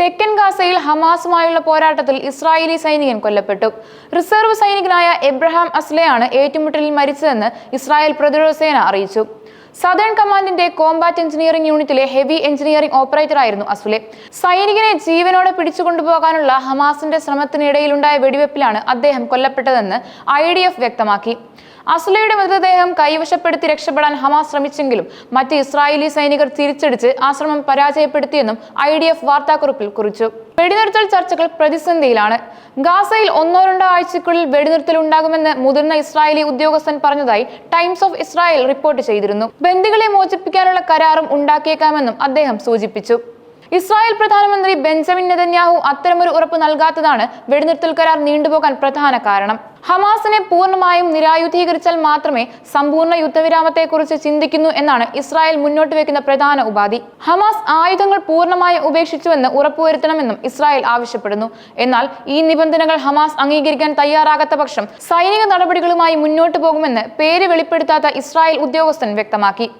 തെക്കൻ ഗാസയിൽ ഹമാസുമായുള്ള പോരാട്ടത്തിൽ ഇസ്രായേലി സൈനികൻ കൊല്ലപ്പെട്ടു. റിസർവ് സൈനികനായ എബ്രഹാം അസ്ലെയാണ് ഏറ്റുമുട്ടലിൽ മരിച്ചതെന്ന് ഇസ്രായേൽ പ്രതിരോധ സേന അറിയിച്ചു. സദേൺ കമാൻഡിന്റെ കോമ്പാറ്റ് എഞ്ചിനീയറിംഗ് യൂണിറ്റിലെ ഹെവി എഞ്ചിനീയറിംഗ് ഓപ്പറേറ്ററായിരുന്നു അസുലെ. സൈനികനെ ജീവനോടെ പിടിച്ചുകൊണ്ടുപോകാനുള്ള ഹമാസിന്റെ ശ്രമത്തിനിടയിലുണ്ടായ വെടിവെപ്പിലാണ് അദ്ദേഹം കൊല്ലപ്പെട്ടതെന്ന് IDF വ്യക്തമാക്കി. അസുലയുടെ മൃതദേഹം കൈവശപ്പെടുത്തി രക്ഷപ്പെടാൻ ഹമാസ് ശ്രമിച്ചെങ്കിലും മറ്റ് ഇസ്രായേലി സൈനികർ തിരിച്ചടിച്ച് ആശ്രമം പരാജയപ്പെടുത്തിയെന്നും IDF വാർത്താക്കുറിപ്പിൽ കുറിച്ചു. വെടിനിർത്തൽ ചർച്ചകൾ പ്രതിസന്ധിയിലാണ്. ഗാസയിൽ 1-2 ആഴ്ചയ്ക്കുള്ളിൽ വെടിനിർത്തൽ ഉണ്ടാകുമെന്ന് മുതിർന്ന ഇസ്രായേലി ഉദ്യോഗസ്ഥൻ പറഞ്ഞതായി ടൈംസ് ഓഫ് ഇസ്രായേൽ റിപ്പോർട്ട് ചെയ്തിരുന്നു. ബന്ദികളെ മോചിപ്പിക്കാനുള്ള കരാറും ഉണ്ടാക്കിയേക്കാമെന്നും അദ്ദേഹം സൂചിപ്പിച്ചു. ഇസ്രായേൽ പ്രധാനമന്ത്രി ബെഞ്ചമിൻ നെതന്യാഹു അത്തരമൊരു ഉറപ്പ് നൽകാത്തതാണ് വെടിനിർത്തൽ കരാർ നീണ്ടുപോകാൻ പ്രധാന കാരണം. ഹമാസിനെ പൂർണ്ണമായും നിരായുധീകരിച്ചാൽ മാത്രമേ സമ്പൂർണ്ണ യുദ്ധവിരാമത്തെക്കുറിച്ച് ചിന്തിക്കുന്നു എന്നാണ് ഇസ്രായേൽ മുന്നോട്ട് വെക്കുന്ന പ്രധാന ഉപാധി. ഹമാസ് ആയുധങ്ങൾ പൂർണ്ണമായും ഉപേക്ഷിച്ചുവെന്ന് ഉറപ്പുവരുത്തണമെന്നും ഇസ്രായേൽ ആവശ്യപ്പെടുന്നു. എന്നാൽ ഈ നിബന്ധനകൾ ഹമാസ് അംഗീകരിക്കാൻ തയ്യാറാകാത്ത പക്ഷം സൈനിക നടപടികളുമായി മുന്നോട്ടു പോകുമെന്ന് പേര് വെളിപ്പെടുത്താത്ത ഇസ്രായേൽ ഉദ്യോഗസ്ഥൻ വ്യക്തമാക്കി.